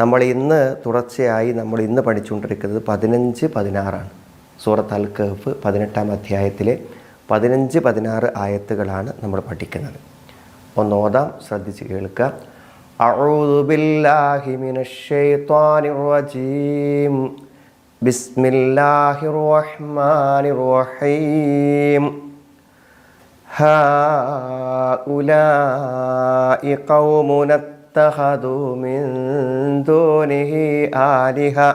നമ്മൾ ഇന്ന് തുടർച്ചയായി പഠിച്ചുകൊണ്ടിരിക്കുന്നത് 15-16 സൂറത്ത് അൽ കഹ്ഫ് 18-ാം അധ്യായത്തിലെ 15-16 ആയത്തുകളാണ് നമ്മൾ പഠിക്കുന്നത്. ഒന്ന് ഓതാം, ശ്രദ്ധിച്ച് കേൾക്കുക. അഊദു ബില്ലാഹി മിനശ് ശൈത്വാനിർ റജീം. ബിസ്മില്ലാഹിർ റഹ്മാനിർ റഹീം. ഹൗലാഇ ഖൗമുൻ اتخذوا من دونه آلهة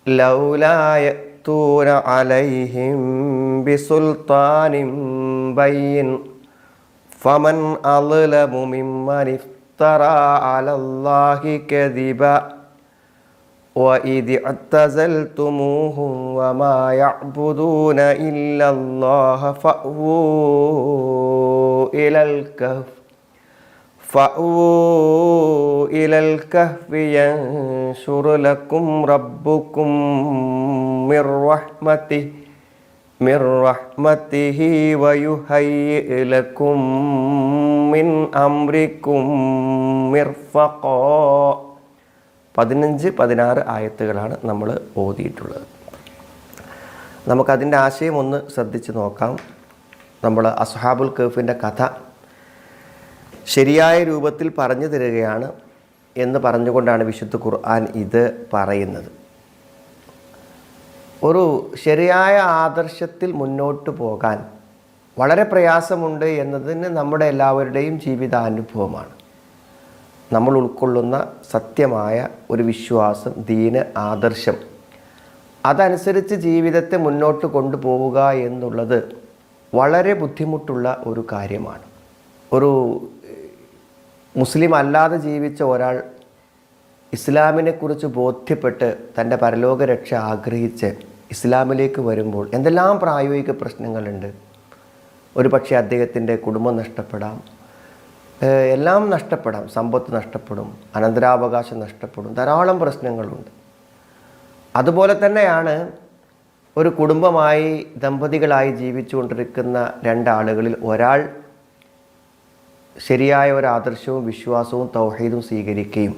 لولا يأتون عليهم بسلطان بين فمن أظلم ممن افترى على الله كذبا وإذ اعتزلتموهم وما يعبدون إلا الله فأووا إلى الكهف ينشر لكم ربكم من رحمته ويهيئ لكم من أمركم مرفقا. 15-16 ആയത്തുകളാണ് നമ്മൾ ഓതിയിട്ടുള്ളത്. നമുക്കതിൻ്റെ ആശയം ഒന്ന് ശ്രദ്ധിച്ച് നോക്കാം. നമ്മൾ അസ്ഹാബുൽ കഹ്ഫിൻ്റെ കഥ ശരിയായ രൂപത്തിൽ പറഞ്ഞു തരികയാണ് എന്ന് പറഞ്ഞുകൊണ്ടാണ് വിശുദ്ധ ഖുർആൻ ഇത് പറയുന്നത്. ഒരു ശരിയായ ആദർശത്തിൽ മുന്നോട്ട് പോകാൻ വളരെ പ്രയാസമുണ്ട് എന്നതിന് നമ്മുടെ എല്ലാവരുടെയും ജീവിതാനുഭവമാണ്. നമ്മൾ ഉൾക്കൊള്ളുന്ന സത്യമായ ഒരു വിശ്വാസം, ദീന്, ആദർശം, അതനുസരിച്ച് ജീവിതത്തെ മുന്നോട്ട് കൊണ്ടുപോവുക എന്നുള്ളത് വളരെ ബുദ്ധിമുട്ടുള്ള ഒരു കാര്യമാണ്. ഒരു മുസ്ലിം അല്ലാതെ ജീവിച്ച ഒരാൾ ഇസ്ലാമിനെക്കുറിച്ച് ബോധ്യപ്പെട്ട് തൻ്റെ പരലോക രക്ഷ ആഗ്രഹിച്ച് ഇസ്ലാമിലേക്ക് വരുമ്പോൾ എന്തെല്ലാം പ്രായോഗിക പ്രശ്നങ്ങളുണ്ട്. ഒരു പക്ഷേ അദ്ദേഹത്തിൻ്റെ കുടുംബം നഷ്ടപ്പെടാം, എല്ലാം നഷ്ടപ്പെടാം, സമ്പത്ത് നഷ്ടപ്പെടും, അനന്തരാവകാശം നഷ്ടപ്പെടും, ധാരാളം പ്രശ്നങ്ങളുണ്ട്. അതുപോലെ തന്നെയാണ് ഒരു കുടുംബമായി ദമ്പതികളായി ജീവിച്ചുകൊണ്ടിരിക്കുന്ന രണ്ടാളുകളിൽ ഒരാൾ ശരിയായ ഒരു ആദർശവും വിശ്വാസവും തൗഹീദും സ്വീകരിക്കുകയും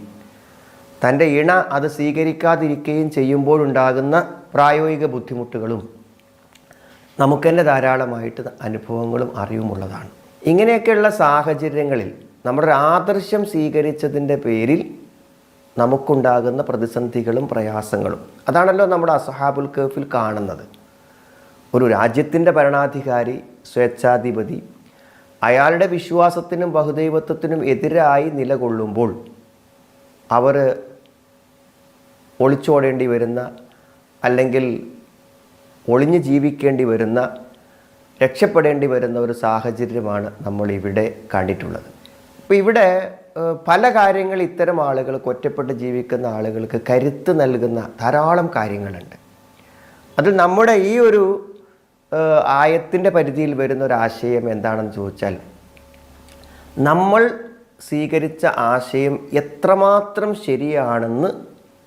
തൻ്റെ ഇണ അത് സ്വീകരിക്കാതിരിക്കുകയും ചെയ്യുമ്പോഴുണ്ടാകുന്ന പ്രായോഗിക ബുദ്ധിമുട്ടുകളും നമുക്ക് തന്നെ ധാരാളമായിട്ട് അനുഭവങ്ങളും അറിവുമുള്ളതാണ്. ഇങ്ങനെയൊക്കെയുള്ള സാഹചര്യങ്ങളിൽ നമ്മുടെ ആദർശം സ്വീകരിച്ചതിൻ്റെ പേരിൽ നമുക്കുണ്ടാകുന്ന പ്രതിസന്ധികളും പ്രയാസങ്ങളും അതാണല്ലോ നമ്മുടെ അസ്ഹാബുൽ കഹ്ഫിൽ കാണുന്നത്. ഒരു രാജ്യത്തിൻ്റെ ഭരണാധികാരി, സ്വേച്ഛാധിപതി, അയാളുടെ വിശ്വാസത്തിനും ബഹുദൈവത്വത്തിനും എതിരായി നിലകൊള്ളുമ്പോൾ അവർ ഒളിച്ചോടേണ്ടി വരുന്ന, അല്ലെങ്കിൽ ഒളിഞ്ഞു ജീവിക്കേണ്ടി വരുന്ന, രക്ഷപ്പെടേണ്ടി വരുന്ന ഒരു സാഹചര്യമാണ് നമ്മൾ ഇവിടെ കണ്ടിട്ടുള്ളത്. ഇപ്പോൾ ഇവിടെ പല കാര്യങ്ങൾ ഇത്തരം ആളുകൾക്ക്, ഒറ്റപ്പെട്ട് ജീവിക്കുന്ന ആളുകൾക്ക് കരുത്ത് നൽകുന്ന ധാരാളം കാര്യങ്ങളുണ്ട്. അതിൽ നമ്മുടെ ഈ ഒരു ആയത്തിൻ്റെ പരിധിയിൽ വരുന്ന ഒരു ആശയം എന്താണെന്ന് ചോദിച്ചാൽ, നമ്മൾ സ്വീകരിച്ച ആശയം എത്രമാത്രം ശരിയാണെന്ന്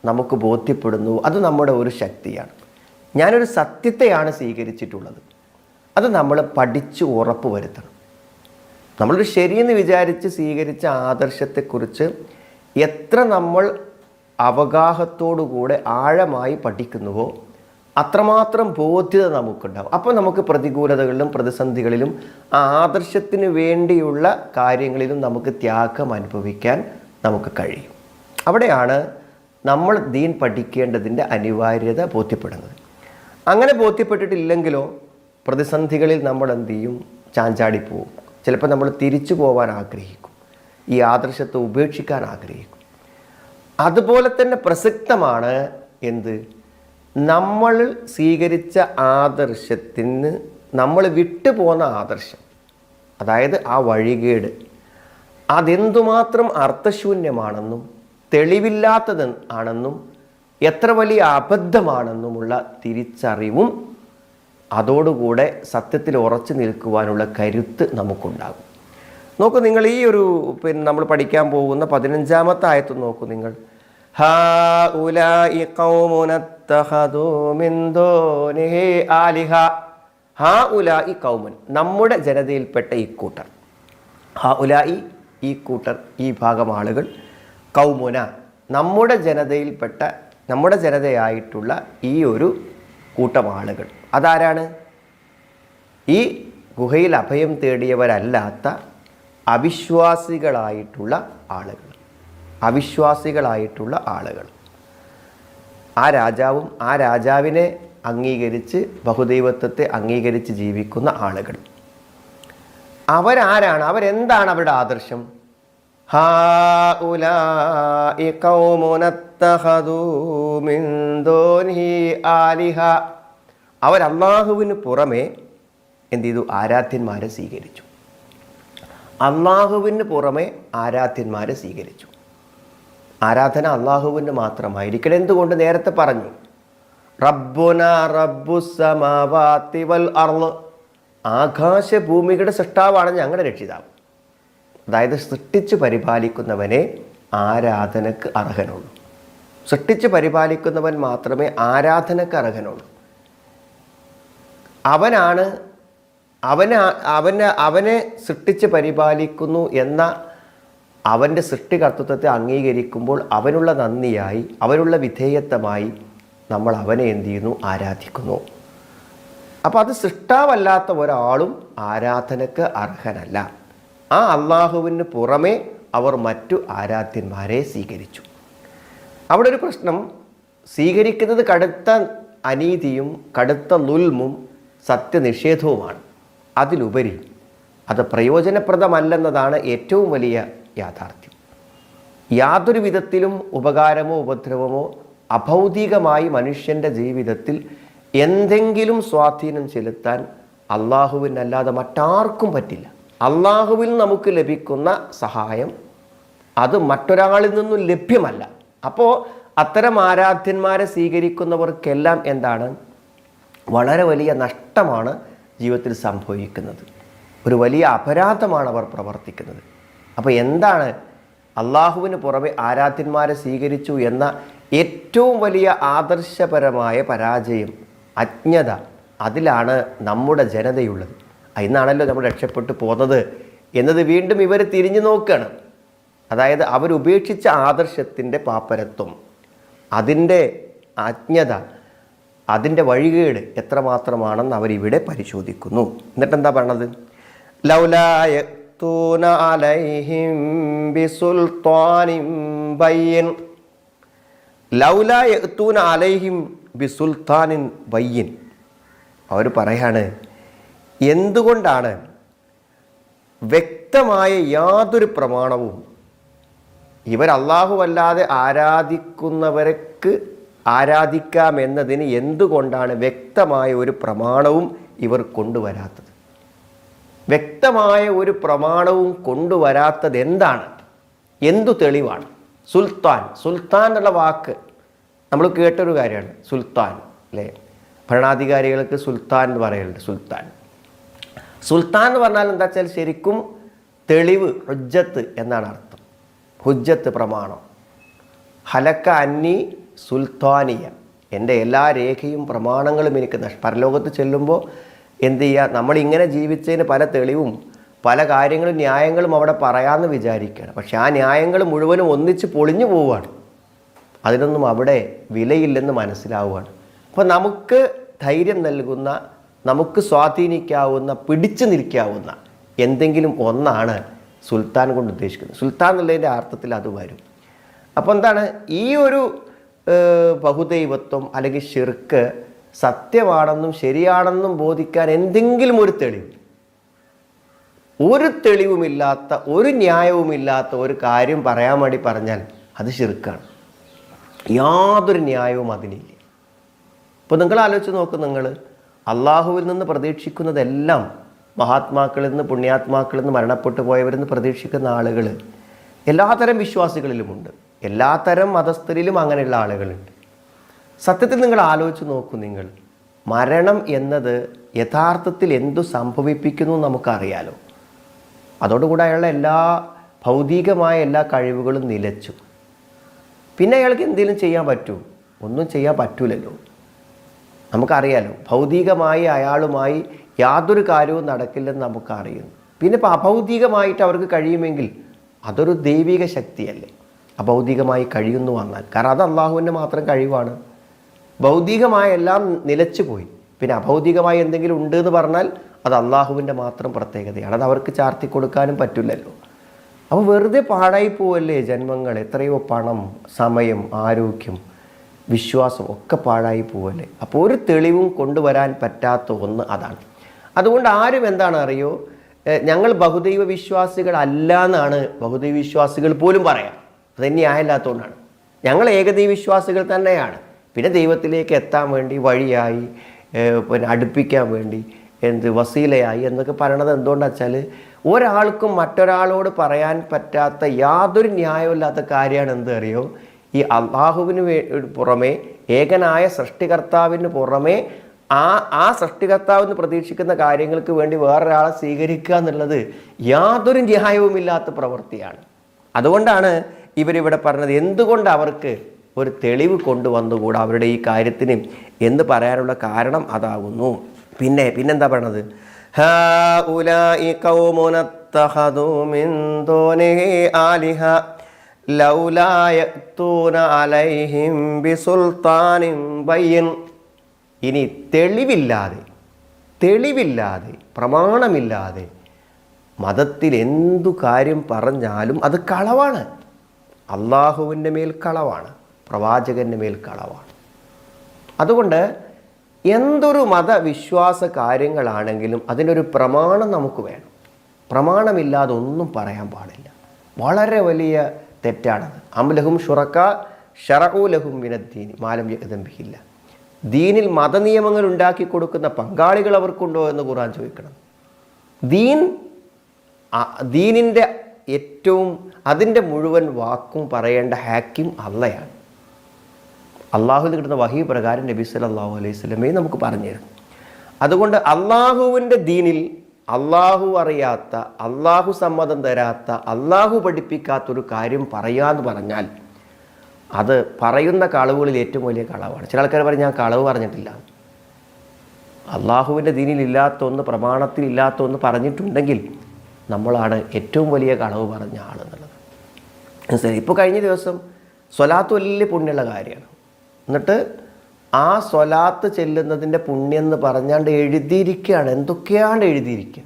നമുക്ക് ബോധ്യപ്പെടുന്നു, അത് നമ്മുടെ ഒരു ശക്തിയാണ്. ഞാനൊരു സത്യത്തെയാണ് സ്വീകരിച്ചിട്ടുള്ളത്, അത് നമ്മൾ പഠിച്ച് ഉറപ്പ് വരുത്തണം. നമ്മളൊരു ശരിയെന്ന് വിചാരിച്ച് സ്വീകരിച്ച ആദർശത്തെക്കുറിച്ച് എത്ര നമ്മൾ അവഗാഹത്തോടുകൂടെ ആഴമായി പഠിക്കുന്നുവോ അത്രമാത്രം ബോധ്യത നമുക്കുണ്ടാവും. അപ്പോൾ നമുക്ക് പ്രതികൂലതകളിലും പ്രതിസന്ധികളിലും ആദർശത്തിന് വേണ്ടിയുള്ള കാര്യങ്ങളിലും നമുക്ക് ത്യാഗം അനുഭവിക്കാൻ നമുക്ക് കഴിയും. അവിടെയാണ് നമ്മൾ ദീൻ പഠിക്കേണ്ടതിൻ്റെ അനിവാര്യത ബോധ്യപ്പെടുന്നത്. അങ്ങനെ ബോധ്യപ്പെട്ടിട്ടില്ലെങ്കിലോ പ്രതിസന്ധികളിൽ നമ്മൾ എന്ത് ചെയ്യും? ചാഞ്ചാടിപ്പോവും. ചിലപ്പോൾ നമ്മൾ തിരിച്ചു പോകാൻ ആഗ്രഹിക്കും, ഈ ആദർശത്തെ ഉപേക്ഷിക്കാൻ ആഗ്രഹിക്കും. അതുപോലെ തന്നെ പ്രസക്തമാണ് എന്ത്? നമ്മൾ സ്വീകരിച്ച ആദർശത്തിന് നമ്മൾ വിട്ടുപോകുന്ന ആദർശം, അതായത് ആ വഴികേട്, അതെന്തുമാത്രം അർത്ഥശൂന്യമാണെന്നും തെളിവില്ലാത്തത് ആണെന്നും എത്ര വലിയ അബദ്ധമാണെന്നുമുള്ള തിരിച്ചറിവും അതോടുകൂടെ സത്യത്തിൽ ഉറച്ചു നിൽക്കുവാനുള്ള കരുത്ത് നമുക്കുണ്ടാകും. നോക്കൂ നിങ്ങൾ, ഈ ഒരു നമ്മൾ പഠിക്കാൻ പോകുന്ന 15-ാമത്തെ ആയത്ത് നോക്കൂ നിങ്ങൾ. ഹൗലാഇ ഖൗമുൻ ഇത്തഖദൂ മിൻ ദൂനിഹി ആലിഹ. ഹൗലാഇ ഖൗമുൻ, നമ്മുടെ ജനതയിൽപ്പെട്ട ഇക്കൂട്ടർ. ഹൗലാഇ, ഈ കൂട്ടർ, ഈ ഭാഗം ആളുകൾ. ഖൗമുന, നമ്മുടെ ജനതയായിട്ടുള്ള ഈ ഒരു കൂട്ടം ആളുകൾ. അതാരാണ്? ഈ ഗുഹയിൽ അഭയം തേടിയവരല്ലാത്ത അവിശ്വാസികളായിട്ടുള്ള ആളുകൾ. ആ രാജാവും ആ രാജാവിനെ അംഗീകരിച്ച് ബഹുദൈവത്വത്തെ അംഗീകരിച്ച് ജീവിക്കുന്ന ആളുകൾ. അവരാരാണ്? അവരെന്താണ് അവരുടെ ആദർശം? ഹാഉലാഇ ഖൗമുൻ അത്തഖദൂ മിൻ ദൂനിഹി ആലിഹ. അവർ അല്ലാഹുവിന് പുറമെ എന്ത് ചെയ്തു? ആരാധ്യന്മാരെ സ്വീകരിച്ചു. അല്ലാഹുവിന് പുറമെ ആരാധ്യന്മാരെ സ്വീകരിച്ചു. ആരാധന അല്ലാഹുവിന് മാത്രമായിരിക്കണം. എന്തുകൊണ്ട്? നേരത്തെ പറഞ്ഞു, റബ്ബുനാ റബ്ബുസ് സമാവാതി വൽ അർള്. ആകാശഭൂമികളുടെ സൃഷ്ടാവാണ് ഞങ്ങളുടെ രക്ഷിതാവ്. അതായത് സൃഷ്ടിച്ച് പരിപാലിക്കുന്നവനെ ആരാധനക്ക് അർഹനുള്ളൂ. സൃഷ്ടിച്ച് പരിപാലിക്കുന്നവൻ മാത്രമേ ആരാധനക്ക് അർഹനുള്ളൂ. അവനെ സൃഷ്ടിച്ച് പരിപാലിക്കുന്നു എന്ന അവൻ്റെ സൃഷ്ടികർത്തൃത്വത്തെ അംഗീകരിക്കുമ്പോൾ അവനുള്ള നന്ദിയായി, അവനുള്ള വിധേയത്വമായി നമ്മൾ അവനെ എന്ത് ചെയ്യുന്നു? ആരാധിക്കുന്നു. അപ്പോൾ അത് സൃഷ്ടാവല്ലാത്ത ഒരാളും ആരാധനക്ക് അർഹനല്ല. ആ അള്ളാഹുവിന് പുറമെ അവർ മറ്റു ആരാധ്യന്മാരെ സ്വീകരിച്ചു. അവിടെ ഒരു പ്രശ്നം, സ്വീകരിക്കുന്നത് കടുത്ത അനീതിയും കടുത്ത നുൽമും സത്യനിഷേധവുമാണ്. അതിലുപരി അത് പ്രയോജനപ്രദമല്ലെന്നതാണ് ഏറ്റവും വലിയ യാഥാർത്ഥ്യം. യാതൊരു വിധത്തിലും ഉപകാരമോ ഉപദ്രവമോ അഭൗതികമായി മനുഷ്യൻ്റെ ജീവിതത്തിൽ എന്തെങ്കിലും സ്വാധീനം ചെലുത്താൻ അള്ളാഹുവിനല്ലാതെ മറ്റാർക്കും പറ്റില്ല. അള്ളാഹുവിൽ നമുക്ക് ലഭിക്കുന്ന സഹായം അത് മറ്റൊരാളിൽ നിന്നും ലഭ്യമല്ല. അപ്പോൾ അത്തരം ആരാധ്യന്മാരെ സ്വീകരിക്കുന്നവർക്കെല്ലാം എന്താണ്? വളരെ വലിയ നഷ്ടമാണ് ജീവിതത്തിൽ സംഭവിക്കുന്നത്. ഒരു വലിയ അപരാധമാണ് അവർ പ്രവർത്തിക്കുന്നത്. അപ്പോൾ എന്താണ് അള്ളാഹുവിന് പുറമെ ആരാധ്യന്മാരെ സ്വീകരിച്ചു എന്ന ഏറ്റവും വലിയ ആദർശപരമായ പരാജയം, അജ്ഞത, അതിലാണ് നമ്മുടെ ജനതയുള്ളത്. ഇന്നാണല്ലോ നമ്മൾ രക്ഷപ്പെട്ടു പോകുന്നത് എന്നത് വീണ്ടും ഇവർ തിരിഞ്ഞു നോക്കുകയാണ്. അതായത് അവരുപേക്ഷിച്ച ആദർശത്തിൻ്റെ പാപ്പരത്വം, അതിൻ്റെ അജ്ഞത, അതിൻ്റെ വഴികേട് എത്രമാത്രമാണെന്ന് അവരിവിടെ പരിശോധിക്കുന്നു. എന്നിട്ടെന്താ പറയണത്? ലൗലാ യഅ്തൂന അലൈഹിം ബിസുൽത്താനിൻ ബയ്യിൻ. ലൗലാ യഅ്തൂന അലൈഹിം ബിസുൽത്താനിൻ ബയ്യിൻ. അവർ പറയാണ്, എന്തുകൊണ്ടാണ് വ്യക്തമായ യാതൊരു പ്രമാണവും ഇവർ അല്ലാഹുവല്ലാതെ ആരാധിക്കുന്നവർക്ക് ആരാധിക്കാമെന്നതിന് എന്തുകൊണ്ടാണ് വ്യക്തമായ ഒരു പ്രമാണവും ഇവർ കൊണ്ടുവരാത്തത്? വ്യക്തമായ ഒരു പ്രമാണവും കൊണ്ടുവരാത്തത് എന്താണ്? എന്തു തെളിവാണ്? സുൽത്താൻ എന്നുള്ള വാക്ക് നമ്മൾ കേട്ടൊരു കാര്യമാണ്. സുൽത്താൻ അല്ലേ? ഭരണാധികാരികൾക്ക് സുൽത്താൻ എന്ന് പറയലുണ്ട്. സുൽത്താൻ എന്ന് പറഞ്ഞാൽ എന്താ വെച്ചാൽ ശരിക്കും തെളിവ്, ഹുജ്ജത്ത് എന്നാണ് അർത്ഥം. ഹുജ്ജത്ത്, പ്രമാണം. ഹലക്ക അന്നി സുൽത്താനിയ, എൻ്റെ എല്ലാ രേഖയും പ്രമാണങ്ങളും എനിക്ക് പരലോകത്ത് ചെല്ലുമ്പോൾ എന്ത് ചെയ്യുക? നമ്മളിങ്ങനെ ജീവിച്ചതിന് പല തെളിവും പല കാര്യങ്ങളും ന്യായങ്ങളും അവിടെ പറയാമെന്ന് വിചാരിക്കുകയാണ്. പക്ഷെ ആ ന്യായങ്ങൾ മുഴുവനും ഒന്നിച്ച് പൊളിഞ്ഞു പോവുകയാണ്. അതിനൊന്നും അവിടെ വിലയില്ലെന്ന് മനസ്സിലാവുകയാണ്. അപ്പോൾ നമുക്ക് ധൈര്യം നൽകുന്ന, നമുക്ക് സ്വാധീനിക്കാവുന്ന, പിടിച്ചു നിൽക്കാവുന്ന എന്തെങ്കിലും ഒന്നാണ് സുൽത്താൻ കൊണ്ട് ഉദ്ദേശിക്കുന്നത്. സുൽത്താൻ എന്നുള്ളതിൻ്റെ അർത്ഥത്തിൽ അത് വരും. അപ്പോൾ എന്താണ് ഈ ഒരു ബഹുദൈവത്വം അല്ലെങ്കിൽ ശിർക്ക് സത്യമാണെന്നും ശരിയാണെന്നും ബോധിക്കാൻ എന്തെങ്കിലും ഒരു തെളിവ്, ഒരു തെളിവുമില്ലാത്ത, ഒരു ന്യായവുമില്ലാത്ത ഒരു കാര്യം പറയാൻ വേണ്ടി പറഞ്ഞാൽ അത് ശിർക്കാണ്. യാതൊരു ന്യായവും അതിനില്ല. ഇപ്പോൾ നിങ്ങൾ ആലോചിച്ച് നോക്കും, നിങ്ങൾ അള്ളാഹുവിൽ നിന്ന് പ്രതീക്ഷിക്കുന്നതെല്ലാം മഹാത്മാക്കളിൽ നിന്ന്, പുണ്യാത്മാക്കളിൽ നിന്ന്, മരണപ്പെട്ടു പോയവരിൽ നിന്ന് പ്രതീക്ഷിക്കുന്ന ആളുകൾ എല്ലാത്തരം വിശ്വാസികളിലുമുണ്ട്. എല്ലാത്തരം മതസ്ഥരിലും അങ്ങനെയുള്ള ആളുകളുണ്ട്. സത്യത്തിൽ നിങ്ങൾ ആലോചിച്ച് നോക്കൂ, നിങ്ങൾ മരണം എന്നത് യഥാർത്ഥത്തിൽ എന്തു സംഭവിപ്പിക്കുന്നു നമുക്കറിയാലോ. അതോടുകൂടെ അയാളുടെ എല്ലാ ഭൗതികമായ എല്ലാ കഴിവുകളും നിലച്ചു. പിന്നെ അയാൾക്ക് എന്തെങ്കിലും ചെയ്യാൻ പറ്റുമോ? ഒന്നും ചെയ്യാൻ പറ്റൂലല്ലോ. നമുക്കറിയാലോ, ഭൗതികമായി അയാളുമായി യാതൊരു കാര്യവും നടക്കില്ലെന്ന് നമുക്കറിയുന്നു. പിന്നെ ഇപ്പോൾ അഭൗതികമായിട്ട് അവർക്ക് കഴിയുമെങ്കിൽ അതൊരു ദൈവിക ശക്തിയല്ലേ. അഭൗതികമായി കഴിയുന്നു വന്നാൽ. കാരണം അത് അള്ളാഹുവിൻ്റെ മാത്രം കഴിവാണ്. ഭൗതികമായ എല്ലാം നിലച്ചു പോയി, പിന്നെ അഭൗതികമായി എന്തെങ്കിലും ഉണ്ട് എന്ന് പറഞ്ഞാൽ അത് അള്ളാഹുവിൻ്റെ മാത്രം പ്രത്യേകതയാണ്. അത് അവർക്ക് ചാർത്തി കൊടുക്കാനും പറ്റില്ലല്ലോ. അപ്പോൾ വെറുതെ പാഴായി പോവല്ലേ ജന്മങ്ങൾ? എത്രയോ പണം, സമയം, ആരോഗ്യം, വിശ്വാസം ഒക്കെ പാഴായി പോവല്ലേ? അപ്പോൾ ഒരു തെളിവും കൊണ്ടുവരാൻ പറ്റാത്ത ഒന്ന് അതാണ്. അതുകൊണ്ട് ആരും എന്താണ് അറിയോ, ഞങ്ങൾ ബഹുദൈവ വിശ്വാസികളല്ല എന്നാണ് ബഹുദൈവ വിശ്വാസികൾ പോലും പറയാം. അത് ന്യായമില്ലാത്തതുകൊണ്ടാണ്. ഞങ്ങൾ ഏകദൈവ വിശ്വാസികൾ തന്നെയാണ്. പിന്നെ ദൈവത്തിലേക്ക് എത്താൻ വേണ്ടി വഴിയായി, പിന്നെ അടുപ്പിക്കാൻ വേണ്ടി വസീലയായി എന്നൊക്കെ പറയണത് എന്തുകൊണ്ടാണെന്ന് വെച്ചാൽ ഒരാൾക്കും മറ്റൊരാളോട് പറയാൻ പറ്റാത്ത യാതൊരു ന്യായമില്ലാത്ത കാര്യമാണ് എന്ത് അറിയോ, ഈ അള്ളാഹുവിന് പുറമെ ഏകനായ സൃഷ്ടികർത്താവിന് പുറമെ ആ സൃഷ്ടികർത്താവെന്ന് പ്രതീക്ഷിക്കുന്ന കാര്യങ്ങൾക്ക് വേണ്ടി വേറൊരാളെ സ്വീകരിക്കുക എന്നുള്ളത് യാതൊരു ന്യായവുമില്ലാത്ത പ്രവൃത്തിയാണ്. അതുകൊണ്ടാണ് ഇവരിവിടെ പറഞ്ഞത് എന്തുകൊണ്ട് അവർക്ക് ഒരു തെളിവ് കൊണ്ടുവന്നുകൂടാ അവരുടെ ഈ കാര്യത്തിന് എന്ന് പറയാനുള്ള കാരണം അതാകുന്നു. പിന്നെന്താ പറയണത്, ഹൗലാഇ ഖൗമുൻ അത്തഖദൂ മിൻ ദൂനിഹി ആലിഹ ലൗലാ യഅ്തൂന അലൈഹിം ബിസുൽത്താനിൻ ബയ്യിൻ. ഇനി തെളിവില്ലാതെ പ്രമാണമില്ലാതെ മതത്തിൽ എന്തു കാര്യം പറഞ്ഞാലും അത് കളവാണ്. അള്ളാഹുവിൻ്റെ മേൽ കളവാണ്, പ്രവാചകൻ്റെ മേൽ കളവാണ്. അതുകൊണ്ട് എന്തൊരു മതവിശ്വാസ കാര്യങ്ങളാണെങ്കിലും അതിനൊരു പ്രമാണം നമുക്ക് വേണം. പ്രമാണമില്ലാതെ ഒന്നും പറയാൻ പാടില്ല. വളരെ വലിയ തെറ്റാണത്. അംലഹും ഷുറക്ക ശറഊ ലഹും മിനദ്ദീൻ മാലം യഅ്ദംബിഹില്ല. ദീനിൽ മതനിയമങ്ങൾ ഉണ്ടാക്കി കൊടുക്കുന്ന പങ്കാളികൾ അവർക്കുണ്ടോ എന്ന് ഖുർആൻ ചോദിക്കണം. ദീനിൻ്റെ ഏറ്റവും അതിൻ്റെ മുഴുവൻ വാക്കും പറയേണ്ട ഹാക്കിം അള്ളയാണ്. അള്ളാഹുവിൽ കിട്ടുന്ന വഹി പ്രകാരം നബി സല്ലല്ലാഹു അലൈഹി വസല്ലമയെ നമുക്ക് പറഞ്ഞു തരും. അതുകൊണ്ട് അള്ളാഹുവിൻ്റെ ദീനിൽ അള്ളാഹു അറിയാത്ത, അള്ളാഹു സമ്മതം തരാത്ത, അള്ളാഹു പഠിപ്പിക്കാത്തൊരു കാര്യം പറയാന്ന് പറഞ്ഞാൽ അത് പറയുന്ന കളവുകളിൽ ഏറ്റവും വലിയ കളവാണ്. ചില ആൾക്കാർ പറയും ഞാൻ കളവ് പറഞ്ഞിട്ടില്ല. അള്ളാഹുവിൻ്റെ ദീനിൽ ഇല്ലാത്ത ഒന്ന്, പ്രമാണത്തിൽ ഇല്ലാത്ത ഒന്ന് പറഞ്ഞിട്ടുണ്ടെങ്കിൽ നമ്മളാണ് ഏറ്റവും വലിയ കളവ് പറഞ്ഞ ആളെന്നുള്ളത് മനസ്സിലായി. ഇപ്പോൾ കഴിഞ്ഞ ദിവസം സ്വലാത്ത് വലിയ പുണ്യമുള്ള കാര്യമാണ്. എന്നിട്ട് ആ സ്വലാത്ത് ചെല്ലുന്നതിൻ്റെ പുണ്യം എന്ന് പറഞ്ഞാണ്ട് എഴുതിയിരിക്കുകയാണ്. എന്തൊക്കെയാണ് എഴുതിയിരിക്കുക.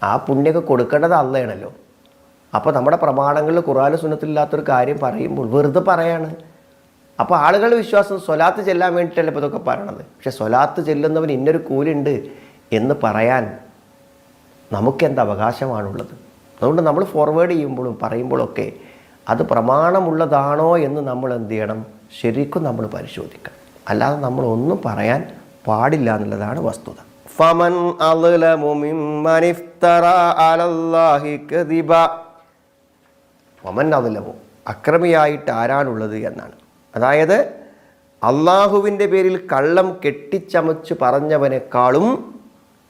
ആ പുണ്യമൊക്കെ കൊടുക്കേണ്ടത് അള്ളയാണല്ലോ. അപ്പോൾ നമ്മുടെ പ്രമാണങ്ങളിൽ ഖുർആൻ സുന്നത്തിലില്ലാത്തൊരു കാര്യം പറയുമ്പോൾ വെറുതെ പറയാണ്. അപ്പോൾ ആളുകളുടെ വിശ്വാസം സ്വലാത്ത് ചെല്ലാൻ വേണ്ടിയിട്ടല്ലേ ഇപ്പോൾ ഇതൊക്കെ പറയണത്. പക്ഷെ സ്വലാത്ത് ചെല്ലുന്നവൻ ഇന്നൊരു കൂലുണ്ട് എന്ന് പറയാൻ നമുക്കെന്ത് അവകാശമാണുള്ളത്? അതുകൊണ്ട് നമ്മൾ ഫോർവേഡ് ചെയ്യുമ്പോഴും പറയുമ്പോഴൊക്കെ അത് പ്രമാണമുള്ളതാണോ എന്ന് നമ്മൾ എന്ത് ചെയ്യണം, ശരിക്കും നമ്മൾ പരിശോധിക്കണം. അല്ലാതെ നമ്മളൊന്നും പറയാൻ പാടില്ല എന്നുള്ളതാണ് വസ്തുത. ഫമൻ അളലമു മിമ്മൻ ഇഫ്തറ അലല്ലാഹി കദിബ. ഫമൻ അളലമു, അക്രമിയായിട്ട് ആരാണുള്ളത് എന്നാണ്. അതായത് അള്ളാഹുവിൻ്റെ പേരിൽ കള്ളം കെട്ടിച്ചമച്ച് പറഞ്ഞവനേക്കാളും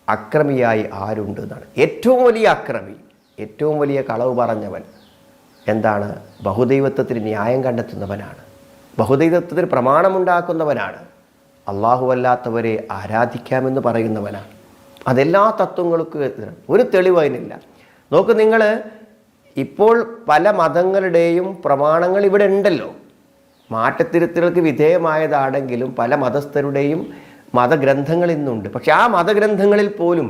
അക്രമിയായി ആരുണ്ട് എന്നാണ്. ഏറ്റവും വലിയ അക്രമി, ഏറ്റവും വലിയ കളവ് പറഞ്ഞവൻ എന്താണ്? ബഹുദൈവത്വത്തിന് ന്യായം കണ്ടെത്തുന്നവനാണ്, ബഹുദൈവത്വത്തിന് പ്രമാണമുണ്ടാക്കുന്നവനാണ്, അല്ലാഹുവല്ലാത്തവരെ ആരാധിക്കാമെന്ന് പറയുന്നവനാണ്. അതെല്ലാ തത്വങ്ങൾക്കും ഒരു തെളിവ് അതിനില്ല. നോക്ക്, നിങ്ങൾ ഇപ്പോൾ പല മതങ്ങളുടെയും പ്രമാണങ്ങൾ ഇവിടെ ഉണ്ടല്ലോ. മാറ്റത്തിരുത്തലുകൾക്ക് വിധേയമായതാണെങ്കിലും പല മതസ്ഥരുടെയും മതഗ്രന്ഥങ്ങൾ ഇന്നുണ്ട്. പക്ഷെ ആ മതഗ്രന്ഥങ്ങളിൽ പോലും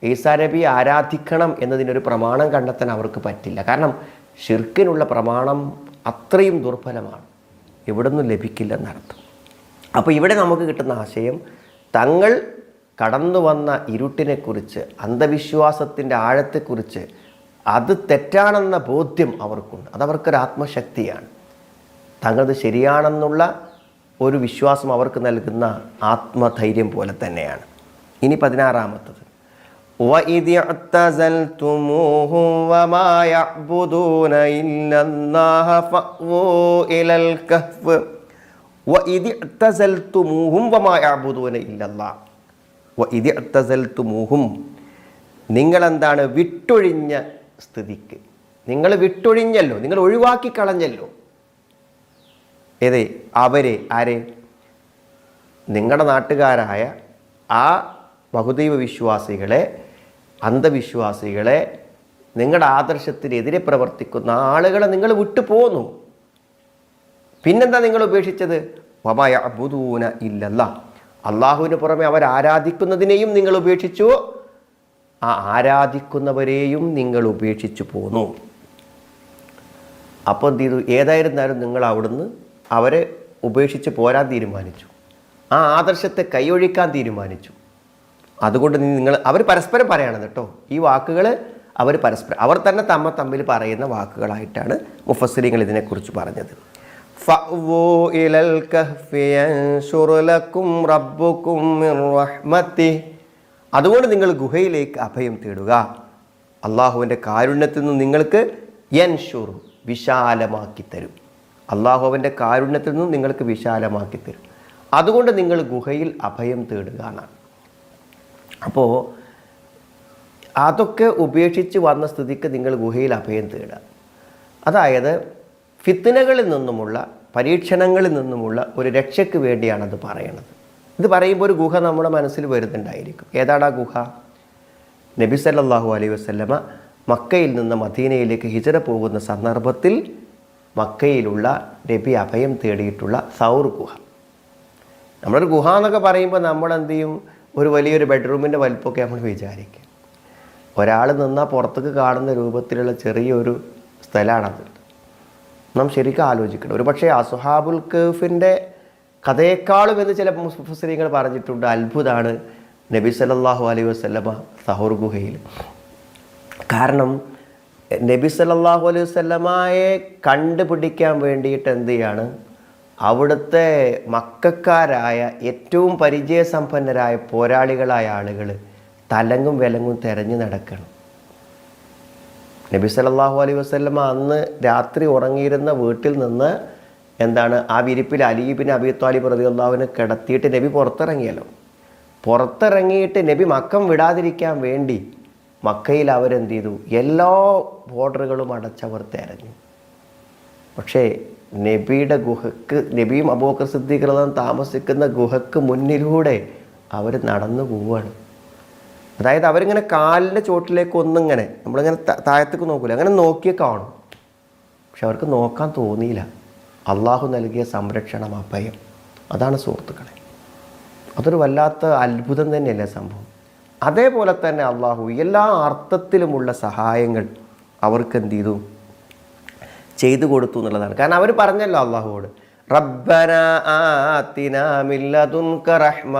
ഈസാ നബിയെ ആരാധിക്കണം എന്നതിനൊരു പ്രമാണം കണ്ടെത്താൻ അവർക്ക് പറ്റില്ല. കാരണം ഷിർക്കിനുള്ള പ്രമാണം അത്രയും ദുർബലമാണ്, ഇവിടെ നിന്നും ലഭിക്കില്ലെന്നർത്ഥം. അപ്പോൾ ഇവിടെ നമുക്ക് കിട്ടുന്ന ആശയം, തങ്ങൾ കടന്നു വന്ന ഇരുട്ടിനെക്കുറിച്ച്, അന്ധവിശ്വാസത്തിൻ്റെ ആഴത്തെക്കുറിച്ച് അത് തെറ്റാണെന്ന ബോധ്യം അവർക്കുണ്ട്. അതവർക്കൊരു ആത്മശക്തിയാണ്. തങ്ങളത് ശരിയാണെന്നുള്ള ഒരു വിശ്വാസം അവർക്ക് നൽകുന്ന ആത്മധൈര്യം പോലെ തന്നെയാണ്. ഇനി 16-ാമത്തത്, وَإِذِ اعْتَزَلْتُمُوهُمْ وَمَا يَعْبُدُونَ إِلَّا اللَّهَ فَأْوُوا إِلَى الْكَهْفِ وَإِذِ اعْتَزَلْتُمُوهُمْ وَمَا يَعْبُدُونَ إِلَّا اللَّهِ. وَإِذِ اعْتَزَلْتُمُوهُمْ, നിങ്ങളെന്താണ് വിട്ടൊഴിഞ്ഞ സ്ഥിതിക്ക്, നിങ്ങൾ വിട്ടൊഴിഞ്ഞല്ലോ, നിങ്ങൾ ഒഴിവാക്കി കളഞ്ഞല്ലോ. ഏതേ അവരെ, ആരെ? നിങ്ങളുടെ നാട്ടുകാരായ ആ ബഹുദൈവ വിശ്വാസികളെ, അന്ധവിശ്വാസികളെ നിങ്ങളുടെ ആദർശത്തിനെതിരെ പ്രവർത്തിക്കുന്ന ആളുകളെ നിങ്ങൾ വിട്ടു പോന്നു. പിന്നെന്താ നിങ്ങൾ ഉപേക്ഷിച്ചത്? വമാ യഅ്ബുദൂന ഇല്ലല്ലാ, അള്ളാഹുവിന് പുറമെ അവർ ആരാധിക്കുന്നതിനെയും നിങ്ങൾ ഉപേക്ഷിച്ചു, ആ ആരാധിക്കുന്നവരെയും നിങ്ങൾ ഉപേക്ഷിച്ചു പോന്നു. അപ്പോൾ എന്ത് ചെയ്തു? ഏതായിരുന്നാലും നിങ്ങൾ അവിടുന്ന് അവരെ ഉപേക്ഷിച്ച് പോരാൻ തീരുമാനിച്ചു, ആ ആദർശത്തെ കൈയൊഴിക്കാൻ തീരുമാനിച്ചു. അതുകൊണ്ട് നിങ്ങൾ അവർ പരസ്പരം പറയണം കേട്ടോ, ഈ വാക്കുകൾ അവർ പരസ്പരം അവർ തന്നെ തമ്മിൽ പറയുന്ന വാക്കുകളായിട്ടാണ് മുഫസ്സിരീങ്ങൾ ഇതിനെക്കുറിച്ച് പറഞ്ഞത്. ഫഅ്വൂ ഇലൽ കഹ്ഫി യൻശുർ ലക്കും റബ്ബുക്കും മിർ റഹ്മതിഹി, അതുകൊണ്ട് നിങ്ങൾ ഗുഹയിലേക്ക് അഭയം തേടുക, അള്ളാഹുവിൻ്റെ കാരുണ്യത്തിൽ നിന്ന് നിങ്ങൾക്ക് യൻശുർ വിശാലമാക്കി തരും, അള്ളാഹുവിൻ്റെ കാരുണ്യത്തിൽ നിന്നും നിങ്ങൾക്ക് വിശാലമാക്കി തരും, അതുകൊണ്ട് നിങ്ങൾ ഗുഹയിൽ അഭയം തേടുക എന്നാണ്. അപ്പോൾ അതൊക്കെ ഉപേക്ഷിച്ച് വന്ന സ്ഥിതിക്ക് നിങ്ങൾ ഗുഹയിൽ അഭയം തേടുക. അതായത് ഫിത്നകളിൽ നിന്നുമുള്ള പരീക്ഷണങ്ങളിൽ നിന്നുമുള്ള ഒരു രക്ഷയ്ക്ക് വേണ്ടിയാണത് പറയണത്. ഇത് പറയുമ്പോൾ ഒരു ഗുഹ നമ്മുടെ മനസ്സിൽ വരുന്നുണ്ടായിരിക്കും. ഏതാണ് ആ ഗുഹ? നബി സല്ലല്ലാഹു അലൈഹി വസല്ലമ മക്കയിൽ നിന്ന് മദീനയിലേക്ക് ഹിജ്റ പോകുന്ന സന്ദർഭത്തിൽ മക്കയിലുള്ള നബി അഭയം തേടിയിട്ടുള്ള സൗർ ഗുഹ. നമ്മളൊരു ഗുഹ എന്നൊക്കെ പറയുമ്പോൾ നമ്മൾ എന്ത് ചെയ്യും? ഒരു വലിയൊരു ബെഡ്റൂമിൻ്റെ വലിപ്പമൊക്കെ നമ്മൾ വിചാരിക്കും. ഒരാൾ നിന്നാൽ പുറത്തേക്ക് കാണുന്ന രൂപത്തിലുള്ള ചെറിയൊരു സ്ഥലമാണത്. നാം ശരിക്കും ആലോചിക്കണം. ഒരു പക്ഷേ അസ്ഹാബുൽ കഹ്ഫിൻ്റെ കഥയെക്കാളും എന്ന് ചില മുഫസ്സിരീങ്ങൾ പറഞ്ഞിട്ടുണ്ട്, അത്ഭുതമാണ് നബി സല്ലല്ലാഹു അലൈഹി വസല്ലമ സൗർ ഗുഹയിൽ. കാരണം നബി സല്ലല്ലാഹു അലൈഹി വസല്ലമയെ കണ്ടുപിടിക്കാൻ വേണ്ടിയിട്ട് എന്ത് ചെയ്യാണ്, അവിടുത്തെ മക്കക്കാരായ ഏറ്റവും പരിചയസമ്പന്നരായ പോരാളികളായ ആളുകൾ തലങ്ങും വിലങ്ങും തിരഞ്ഞു നടക്കണം. നബി സല്ലല്ലാഹു അലൈഹി വസല്ലമ അന്ന് രാത്രി ഉറങ്ങിയിരുന്ന വീട്ടിൽ നിന്ന് എന്താണ് ആ വിരിപ്പിൽ അലി ഇബ്നു അബീ ത്വാലിബ് റളിയല്ലാഹു അൻഹു കിടത്തിയിട്ട് നബി പുറത്തിറങ്ങിയല്ലോ. പുറത്തിറങ്ങിയിട്ട് നബി മക്കം വിടാതിരിക്കാൻ വേണ്ടി മക്കയിൽ അവരെന്ത് ചെയ്തു? എല്ലാ ബോർഡറുകളും അടച്ചവർ തിരഞ്ഞു. പക്ഷേ നബിയുടെ ഗുഹക്ക്, നബിയും അബൂബക്കർ സിദ്ദീഖ് റളിയല്ലാഹു അൻഹു താമസിക്കുന്ന ഗുഹക്ക് മുന്നിലൂടെ അവർ നടന്നു പോവുകയാണ്. അതായത് അവരിങ്ങനെ കാലിൻ്റെ ചോട്ടിലേക്ക് ഒന്നിങ്ങനെ നമ്മളിങ്ങനെ താഴത്തേക്ക് നോക്കില്ല, അങ്ങനെ നോക്കിയേ കാണും. പക്ഷെ അവർക്ക് നോക്കാൻ തോന്നിയില്ല. അള്ളാഹു നൽകിയ സംരക്ഷണം, അഭയം, അതാണ് സുഹൃത്തുക്കളെ. അതൊരു വല്ലാത്ത അത്ഭുതം തന്നെയല്ലേ സംഭവം. അതേപോലെ തന്നെ അള്ളാഹു എല്ലാ അർത്ഥത്തിലുമുള്ള സഹായങ്ങൾ അവർക്ക് എന്ത് ചെയ്തു? ചെയ്തു കൊടുത്തു എന്നുള്ളതാണ്. കാരണം അവർ പറഞ്ഞല്ലോ അള്ളാഹുവോട്, റബ്ബനാ ആതിനാ മിൻ ലദുൻക റഹ്മ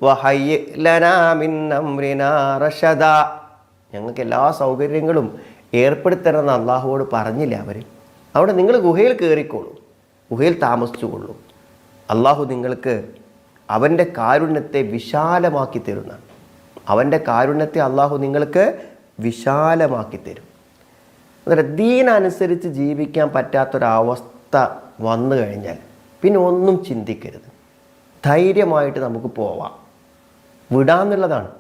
വഹയ്യി ലനാ മിൻ അംരിനാ റശദാ, ഞങ്ങൾക്ക് എല്ലാ സൗകര്യങ്ങളും ഏർപ്പെടുത്തണമെന്ന് അള്ളാഹുവോട് പറഞ്ഞില്ല അവർ. അവിടെ നിങ്ങൾ ഗുഹയിൽ കയറിക്കോളൂ, ഗുഹയിൽ താമസിച്ചുകൊള്ളൂ, അള്ളാഹു നിങ്ങൾക്ക് അവൻ്റെ കാരുണ്യത്തെ വിശാലമാക്കി തരുന്നതാണ്. അവൻ്റെ കാരുണ്യത്തെ അള്ളാഹു നിങ്ങൾക്ക് വിശാലമാക്കി തരും. അതായത് ദീനനുസരിച്ച് ജീവിക്കാൻ പറ്റാത്തൊരവസ്ഥ വന്നു കഴിഞ്ഞാൽ പിന്നെ ഒന്നും ചിന്തിക്കരുത്, ധൈര്യമായിട്ട് നമുക്ക് പോവാം, വിടാന്നുള്ളതാണ്.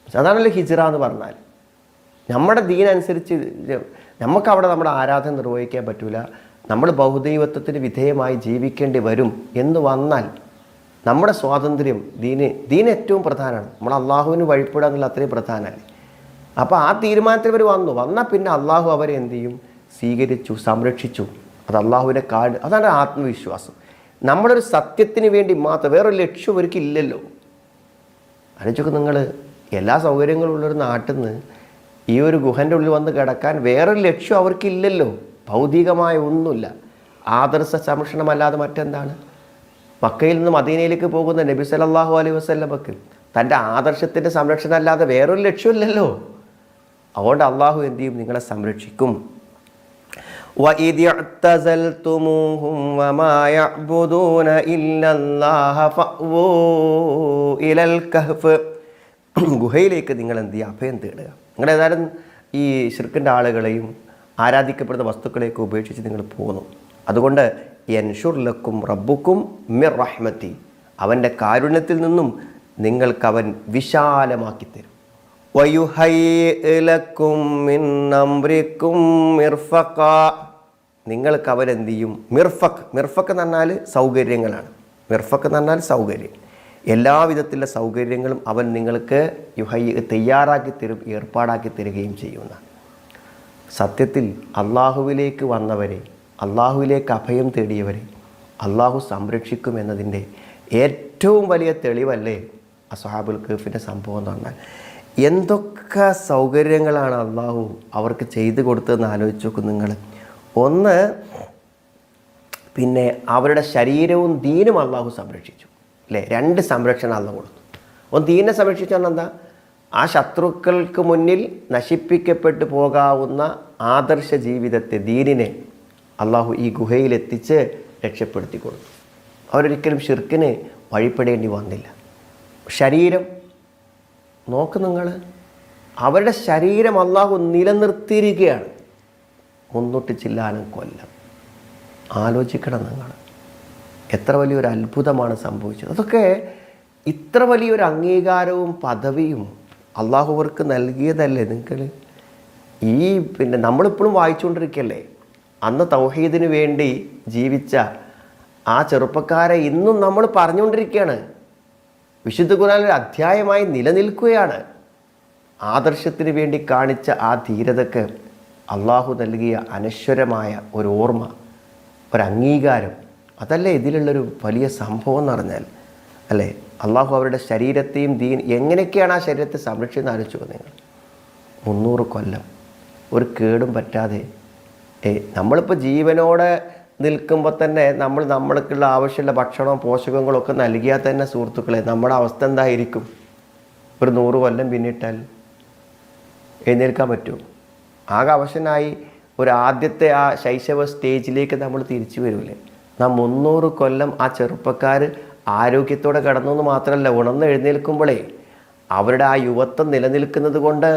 അതാണല്ലോ ഹിജ്റ എന്ന് പറഞ്ഞാൽ. നമ്മുടെ ദീനനുസരിച്ച് നമുക്കവിടെ നമ്മുടെ ആരാധന നിർവഹിക്കാൻ പറ്റില്ല, നമ്മൾ ബഹുദൈവത്വത്തിന് വിധേയമായി ജീവിക്കേണ്ടി വരും എന്ന് വന്നാൽ നമ്മുടെ സ്വാതന്ത്ര്യം ദീന് ഏറ്റവും പ്രധാനമാണ്. നമ്മൾ അള്ളാഹുവിന് വഴിപ്പെടുക എന്നുള്ള അത്രയും പ്രധാനമല്ലേ. അപ്പോൾ ആ തീരുമാനത്തിൽ ഇവർ വന്നാൽ പിന്നെ അള്ളാഹു അവരെ എന്ത് ചെയ്യും? സ്വീകരിച്ചു, സംരക്ഷിച്ചു. അത് അള്ളാഹുവിൻ്റെ കാർഡ്. അതാണ് ആത്മവിശ്വാസം. നമ്മളൊരു സത്യത്തിന് വേണ്ടി മാത്രം, വേറൊരു ലക്ഷ്യം അവർക്ക് ഇല്ലല്ലോ. ആലോചിച്ചൊക്കെ നിങ്ങൾ, എല്ലാ സൗകര്യങ്ങളും ഉള്ളൊരു നാട്ടിൽ നിന്ന് ഈ ഒരു ഗുഹൻ്റെ ഉള്ളിൽ വന്ന് കിടക്കാൻ വേറൊരു ലക്ഷ്യം അവർക്കില്ലല്ലോ. ഭൗതികമായ ഒന്നുമില്ല. ആദർശ സംരക്ഷണമല്ലാതെ മറ്റെന്താണ്? മക്കയിൽ നിന്ന് മദീനയിലേക്ക് പോകുന്ന നബി സല്ലല്ലാഹു അലൈഹി വസല്ലമക്ക് തൻ്റെ ആദർശത്തിൻ്റെ സംരക്ഷണം അല്ലാതെ വേറൊരു ലക്ഷ്യമില്ലല്ലോ. അതുകൊണ്ട് അള്ളാഹു എന്ത് ചെയ്യും? നിങ്ങളെ സംരക്ഷിക്കും. وَإِذِ اعْتَزَلْتُمُوهُمْ وَمَا يَعْبُدُونَ إِلَّا اللَّهَ فَأْوُوا إِلَى الْكَهْفِ, ഗുഹയിലേക്ക് നിങ്ങൾ എന്ത് ചെയ്യുക? അഭയം തേടുക. നിങ്ങൾ ഏതായാലും ഈ ശിർക്കിൻ്റെ ആളുകളെയും ആരാധിക്കപ്പെടുന്ന വസ്തുക്കളെയൊക്കെ ഉപേക്ഷിച്ച് നിങ്ങൾ പോകുന്നു. അതുകൊണ്ട് യൻഷുർ ലക്കും റബ്ബുക്കും മിർ റഹ്മതി, അവൻ്റെ കാരുണ്യത്തിൽ നിന്നും നിങ്ങൾക്കവൻ വിശാലമാക്കി തരും. വയുഹയ്യി ലക്കും മിൻ അംരിക്കും മിർഫഖ, നിങ്ങൾക്കവൻ എന്ത് ചെയ്യും? മിർഫഖ് എന്ന് പറഞ്ഞാൽ സൗകര്യങ്ങളാണ്. മിർഫഖ് എന്ന് പറഞ്ഞാൽ സൗകര്യം. എല്ലാവിധത്തിലുള്ള സൗകര്യങ്ങളും അവൻ നിങ്ങൾക്ക് തയ്യാറാക്കി തരും, ഏർപ്പാടാക്കി തരികയും ചെയ്യുന്നതാണ്. സത്യത്തിൽ അള്ളാഹുവിലേക്ക് വന്നവരെ, അള്ളാഹുവിലേക്ക് അഭയം തേടിയവരെ അള്ളാഹു സംരക്ഷിക്കുമെന്നതിൻ്റെ ഏറ്റവും വലിയ തെളിവല്ലേ അസ്ഹാബുൽ കഹ്ഫിൻ്റെ സംഭവം എന്ന് പറഞ്ഞാൽ. എന്തൊക്കെ സൗകര്യങ്ങളാണ് അള്ളാഹു അവർക്ക് ചെയ്തു കൊടുത്തതെന്ന് ആലോചിച്ച് നോക്കും നിങ്ങൾ. ഒന്ന്, പിന്നെ അവരുടെ ശരീരവും ദീനും അള്ളാഹു സംരക്ഷിച്ചു അല്ലേ. 2 സംരക്ഷണം അള്ളാഹു കൊടുത്തു. ഒന്ന്, ദീനെ സംരക്ഷിച്ചാൽ എന്താ, ആ ശത്രുക്കൾക്ക് മുന്നിൽ നശിപ്പിക്കപ്പെട്ടു പോകാവുന്ന ആദർശ ജീവിതത്തെ, ദീനിനെ അള്ളാഹു ഈ ഗുഹയിലെത്തിച്ച് രക്ഷപ്പെടുത്തി കൊടുത്തു. അവരൊരിക്കലും ഷിർക്കിന് വഴിപ്പെടേണ്ടി വന്നില്ല. ശരീരം നോക്ക് നിങ്ങൾ, അവരുടെ ശരീരം അള്ളാഹു നിലനിർത്തിയിരിക്കുകയാണ്. 300 ചില്ലാനം കൊല്ലം. ആലോചിക്കണം നിങ്ങൾ, എത്ര വലിയൊരു അത്ഭുതമാണ് സംഭവിച്ചത്. അതൊക്കെ ഇത്ര വലിയൊരു അംഗീകാരവും പദവിയും അള്ളാഹു അവർക്ക് നൽകിയതല്ലേ. നിങ്ങൾ പിന്നെ നമ്മളിപ്പോഴും വായിച്ചുകൊണ്ടിരിക്കുകയല്ലേ, അന്ന് തൗഹീദിന് വേണ്ടി ജീവിച്ച ആ ചെറുപ്പക്കാരെ ഇന്നും നമ്മൾ പറഞ്ഞുകൊണ്ടിരിക്കുകയാണ്. വിശുദ്ധ ഖുർആനിൽ അധ്യായമായി നിലനിൽക്കുകയാണ്. ആദർശത്തിന് വേണ്ടി കാണിച്ച ആ ധീരതയ്ക്ക് അള്ളാഹു നൽകിയ അനശ്വരമായ ഒരു ഓർമ്മ, ഒരു അംഗീകാരം, അതല്ലേ ഇതിലുള്ളൊരു വലിയ സംഭവം എന്ന് പറഞ്ഞാൽ അല്ലേ. അള്ളാഹു അവരുടെ ശരീരത്തെയും എങ്ങനെയൊക്കെയാണ് ആ ശരീരത്തെ സംരക്ഷിച്ചെന്ന് ആലോചിച്ചു നിങ്ങൾ. 300 കൊല്ലം ഒരു കേടും പറ്റാതെ. നമ്മളിപ്പോൾ ജീവനോടെ നിൽക്കുമ്പോൾ തന്നെ നമ്മൾക്കുള്ള ആവശ്യമുള്ള ഭക്ഷണവും പോഷകങ്ങളും ഒക്കെ നൽകിയാൽ തന്നെ സുഹൃത്തുക്കളെ നമ്മുടെ അവസ്ഥ എന്തായിരിക്കും? ഒരു 100 കൊല്ലം പിന്നിട്ടാൽ എഴുന്നേൽക്കാൻ പറ്റുമോ? ആകെ അവശനായി ഒരു ആദ്യത്തെ ആ ശൈശവ സ്റ്റേജിലേക്ക് നമ്മൾ തിരിച്ചു വരില്ലേ. 300 കൊല്ലം ആ ചെറുപ്പക്കാർ ആരോഗ്യത്തോടെ കിടന്നു എന്ന് മാത്രമല്ല, ഉണർന്ന് എഴുന്നേൽക്കുമ്പോഴേ അവരുടെ ആ യുവത്വം നിലനിൽക്കുന്നത് കൊണ്ട്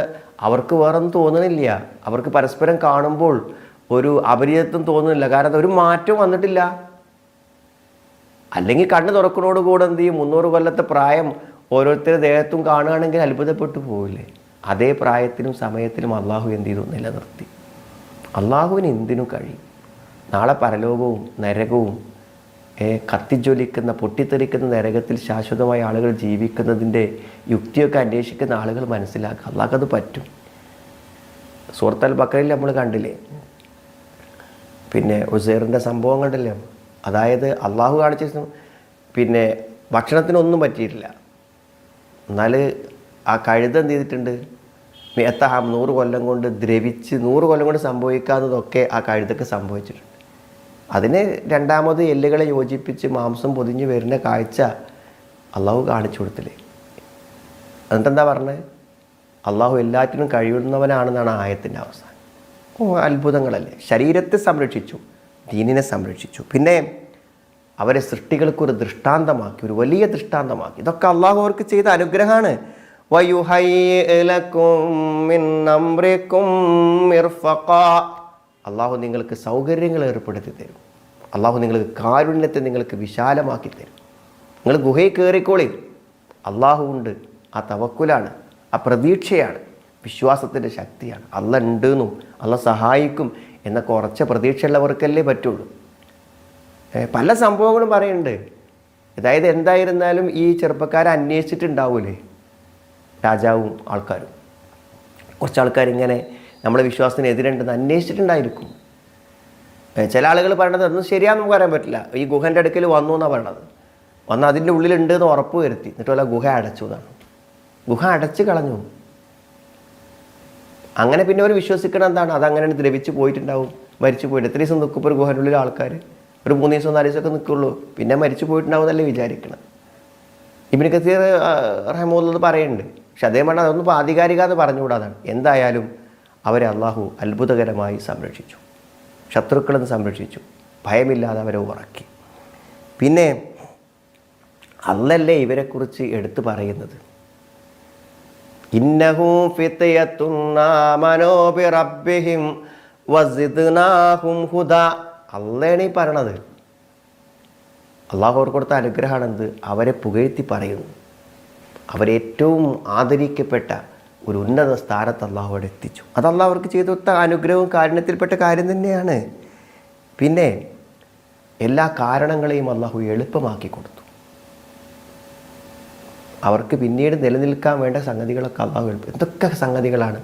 അവർക്ക് വേറൊന്നും തോന്നണില്ല. അവർക്ക് പരസ്പരം കാണുമ്പോൾ ഒരു അപരിചിതത്വം തോന്നുന്നില്ല. കാരണം ഒരു മാറ്റവും വന്നിട്ടില്ല. അല്ലെങ്കിൽ കണ്ണ് തുറക്കുന്നതോടുകൂടെ എന്ത് ചെയ്യും, 300 കൊല്ലത്തെ പ്രായം ഓരോരുത്തരുടെ ദേഹത്തും കാണുകയാണെങ്കിൽ അത്ഭുതപ്പെട്ടു പോവില്ലേ. അതേ പ്രായത്തിലും സമയത്തിലും അള്ളാഹു എന്ത് ചെയ്തു, നിലനിർത്തി. അള്ളാഹുവിന് എന്തിനു കഴിയും. നാളെ പരലോകവും നരകവും കത്തിജ്വലിക്കുന്ന പൊട്ടിത്തെറിക്കുന്ന നരകത്തിൽ ശാശ്വതമായ ആളുകൾ ജീവിക്കുന്നതിൻ്റെ യുക്തിയൊക്കെ അന്വേഷിക്കുന്ന ആളുകൾ മനസ്സിലാക്കുക, അള്ളാഹ്ക്കത് പറ്റും. സൂറത്ത് അൽ ബഖറയിൽ നമ്മൾ കണ്ടില്ലേ, പിന്നെ ഉസൈറിൻ്റെ സംഭവം കണ്ടില്ലേ. അതായത് അള്ളാഹു കാണിച്ച പിന്നെ ഭക്ഷണത്തിനൊന്നും പറ്റിയിട്ടില്ല. എന്നാൽ ആ കഴുത എന്ത് ചെയ്തിട്ടുണ്ട്, 100 കൊല്ലം കൊണ്ട് ദ്രവിച്ച് 100 കൊല്ലം കൊണ്ട് സംഭവിക്കാത്തതൊക്കെ ആ കഴുതൊക്കെ സംഭവിച്ചിട്ടുണ്ട്. അതിന് രണ്ടാമത് എല്ലുകളെ യോജിപ്പിച്ച് മാംസം പൊതിഞ്ഞ് വരുന്ന കാഴ്ച അള്ളാഹു കാണിച്ചു കൊടുത്തില്ലേ. എന്നിട്ടെന്താ പറഞ്ഞത്, അള്ളാഹു എല്ലാറ്റിനും കഴിയുന്നവനാണെന്നാണ് ആയത്തിൻ്റെ അവസാനം. അത്ഭുതങ്ങളല്ലേ. ശരീരത്തെ സംരക്ഷിച്ചു, ദീനിനെ സംരക്ഷിച്ചു, പിന്നെ അവരെ സൃഷ്ടികൾക്കൊരു ദൃഷ്ടാന്തമാക്കി, ഒരു വലിയ ദൃഷ്ടാന്തമാക്കി. ഇതൊക്കെ അള്ളാഹു അവർക്ക് ചെയ്ത അനുഗ്രഹമാണ്. അള്ളാഹു നിങ്ങൾക്ക് സൗകര്യങ്ങൾ ഏർപ്പെടുത്തി തരും. അള്ളാഹു നിങ്ങൾക്ക് കാരുണ്യത്തെ നിങ്ങൾക്ക് വിശാലമാക്കി തരും. നിങ്ങൾ ഗുഹയിൽ കയറിക്കോളി, അള്ളാഹു ഉണ്ട്. ആ തവക്കുലാണ്, ആ പ്രതീക്ഷയാണ്, വിശ്വാസത്തിൻ്റെ ശക്തിയാണ്. അള്ളാഹ് ഉണ്ടെന്നും അള്ളാഹ് സഹായിക്കും എന്നൊക്കെ ഉറച്ച പ്രതീക്ഷയുള്ളവർക്കല്ലേ പറ്റുള്ളൂ. പല സംഭവങ്ങളും പറയുന്നുണ്ട്. അതായത് എന്തായിരുന്നാലും ഈ ചെറുപ്പക്കാരെ അന്വേഷിച്ചിട്ടുണ്ടാവൂലേ രാജാവും ആൾക്കാരും. കുറച്ച് ആൾക്കാരിങ്ങനെ നമ്മുടെ വിശ്വാസത്തിന് എതിരുണ്ടെന്ന് അന്വേഷിച്ചിട്ടുണ്ടായിരിക്കും. ചില ആളുകൾ പറയണത് ഒന്നും ശരിയാണെന്ന് പറയാൻ പറ്റില്ല. ഈ ഗുഹൻ്റെ അടുക്കൽ വന്നു എന്നാണ് പറയണത്. വന്ന് അതിൻ്റെ ഉള്ളിലുണ്ട് എന്ന് ഉറപ്പ് വരുത്തി, എന്നിട്ട് വല്ല ഗുഹ അടച്ചു എന്നാണ്. ഗുഹ അടച്ച് കളഞ്ഞു. അങ്ങനെ പിന്നെ അവർ വിശ്വസിക്കണം എന്താണ്, അതങ്ങനെ ദ്രവിച്ച് പോയിട്ടുണ്ടാവും, മരിച്ചു പോയിട്ട്. എത്ര ദിവസം നിൽക്കും ഒരു ഗുഹൻ്റെ ഉള്ളിൽ ആൾക്കാർ? ഒരു 3 ദിവസം 4 ദിവസമൊക്കെ നിൽക്കുള്ളൂ, പിന്നെ മരിച്ചു പോയിട്ടുണ്ടാവും എന്നല്ലേ വിചാരിക്കണം. ഇബ്നു കസീർ റഹ്മത്തുള്ളാഹി പറയുന്നുണ്ട്. പക്ഷെ അദ്ദേഹം പറഞ്ഞാൽ അതൊന്നും ഇപ്പോൾ ആധികാരികത പറഞ്ഞുകൂടാതാണ്. എന്തായാലും അവരെ അള്ളാഹു അത്ഭുതകരമായി സംരക്ഷിച്ചു, ശത്രുക്കളിൽ നിന്ന് സംരക്ഷിച്ചു, ഭയമില്ലാതെ അവരെ ഉറക്കി. പിന്നെ അല്ലല്ലേ ഇവരെക്കുറിച്ച് എടുത്തു പറയുന്നത്, ഇന്നഹു ഫിത്യത്തുൻ ആമനൂ ബിറബ്ബിഹിം വസിദ്നാഹും ഹുദാ. അള്ളയാണ് ഈ പറയണത്. അള്ളാഹു അവർക്ക് കൊടുത്ത അനുഗ്രഹമാണെന്ത്, അവരെ പുകഴ്ത്തി പറയുന്നു. അവരേറ്റവും ആദരിക്കപ്പെട്ട ഒരു ഉന്നത സ്ഥാനത്ത് അള്ളാഹു അവിടെ എത്തിച്ചു. അത് അള്ളാഹു അവർക്ക് ചെയ്തു കൊടുത്ത അനുഗ്രഹവും കാരുണ്യത്തിൽപ്പെട്ട കാര്യം തന്നെയാണ്. പിന്നെ എല്ലാ കാരണങ്ങളെയും അള്ളാഹു എളുപ്പമാക്കി കൊടുത്തു. അവർക്ക് പിന്നീട് നിലനിൽക്കാൻ വേണ്ട സംഗതികളൊക്കെ അള്ളാഹു എളുപ്പം. എന്തൊക്കെ സംഗതികളാണ്.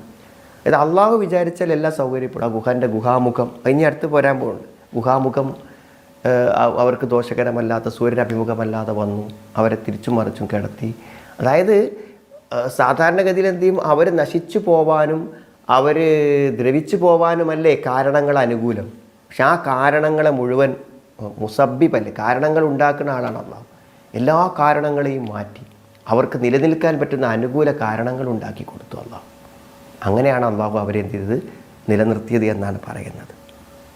ഇത് അള്ളാഹു വിചാരിച്ചാൽ എല്ലാ സൗകര്യപ്പെടും. ആ ഗുഹൻ്റെ ഗുഹാമുഖം ഇനി അടുത്ത് പോരാൻ പോകുന്നുണ്ട്. ഗുഹാമുഖം അവർക്ക് ദോഷകരമല്ലാത്ത സൂര്യനഭിമുഖമല്ലാതെ വന്നു, അവരെ തിരിച്ചും മറിച്ചും കിടത്തി. അതായത് സാധാരണഗതിയിൽ എന്ത് ചെയ്യും, അവർ നശിച്ചു പോവാനും അവർ ദ്രവിച്ചു പോവാനുമല്ലേ കാരണങ്ങൾ അനുകൂലം. പക്ഷെ ആ കാരണങ്ങളെ മുഴുവൻ മുസബ്ബിബല്ലേ, കാരണങ്ങൾ ഉണ്ടാക്കുന്ന ആളാണ് അള്ളാഹു. എല്ലാ കാരണങ്ങളെയും മാറ്റി അവർക്ക് നിലനിൽക്കാൻ പറ്റുന്ന അനുകൂല കാരണങ്ങൾ ഉണ്ടാക്കി കൊടുത്തു അള്ളാഹു. അങ്ങനെയാണ് അള്ളാഹു അവരെന്ത് ചെയ്തത്, നിലനിർത്തിയത് എന്നാണ് പറയുന്നത്.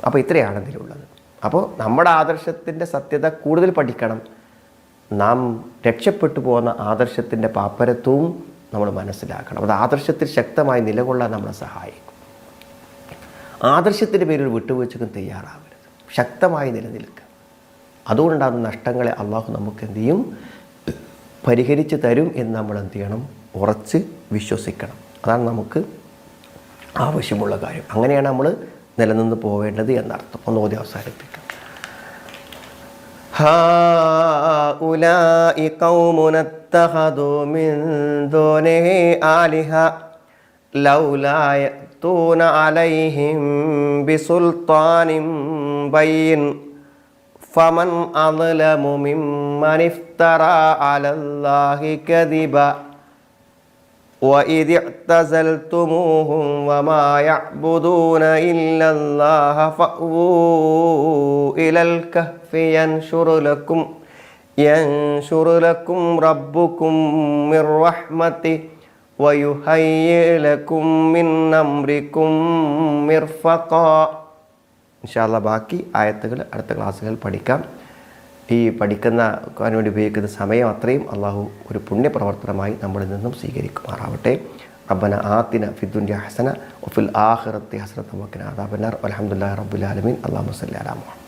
അപ്പോൾ ഇത്രയാണ് ഇതിലുള്ളത്. അപ്പോൾ നമ്മുടെ ആദർശത്തിൻ്റെ സത്യത കൂടുതൽ പഠിക്കണം. നാം രക്ഷപ്പെട്ടു പോകുന്ന ആദർശത്തിൻ്റെ പാപ്പരത്വവും നമ്മൾ മനസ്സിലാക്കണം. അത് ആദർശത്തിൽ ശക്തമായി നിലകൊള്ളാൻ നമ്മളെ സഹായിക്കും. ആദർശത്തിൻ്റെ പേരിൽ വിട്ടുവീഴ്ചക്കും തയ്യാറാവരുത്, ശക്തമായി നിലനിൽക്കുക. അതുകൊണ്ടാകുന്ന നഷ്ടങ്ങളെ അള്ളാഹു നമുക്ക് എന്ത് ചെയ്യും, പരിഹരിച്ച് തരും എന്ന് നമ്മൾ എന്ത് ചെയ്യണം, ഉറച്ച് വിശ്വസിക്കണം. അതാണ് നമുക്ക് ആവശ്യമുള്ള കാര്യം. അങ്ങനെയാണ് നമ്മൾ നിലനിന്ന് പോവേണ്ടത് എന്നർത്ഥം. ഒന്ന് ഓതി അവസാനിപ്പിക്കാം. ഹൗലാഇ ഖൗമുൻ ഇത്തഖദൂ മിൻ ദൂനിഹി ആലിഹ ലൗലാ യഅതൂന അലൈഹിം ബിസുൽത്താനിൻ ബയ്യിൻ ഫമൻ അദ്ലമു മിമ്മൻ ഇഫ്തറാ അലല്ലാഹി കദിബ وَإِذِ اعْتَزَلْتُمُوهُمْ وَمَا يَعْبُدُونَ إِلَّا اللَّهَ فَأْوُوا إِلَى الْكَهْفِ يَنشُرْ لَكُمْ رَبُّكُمْ مِنْ رَحْمَتِهِ وَيُهَيِّئْ لَكُمْ مِنْ أَمْرِكُمْ مِرْفَقًا. ഇൻഷാ അല്ലാഹ് ബാക്കി ആയത്തുകൾ അടുത്ത ക്ലാസ്സുകൾ പഠിക്കാം. ഈ പഠിക്കുന്നതിന് വേണ്ടി ഉപയോഗിക്കുന്ന സമയം അത്രയും അള്ളാഹു ഒരു പുണ്യപ്രവർത്തനമായി നമ്മളിൽ നിന്നും സ്വീകരിക്കുമാറാവട്ടെ. റബ്ബന ആതിന ഫിദ്ദുനിയ ഹസന വഫിൽ ആഖിറതി ഹസനത വഖിന അദാബന്നാർ. വൽഹംദുലില്ലാഹി റബ്ബിൽ ആലമീൻ. അല്ലാഹുമ്മ സ്വല്ലി അലാ മുഹമ്മദ്.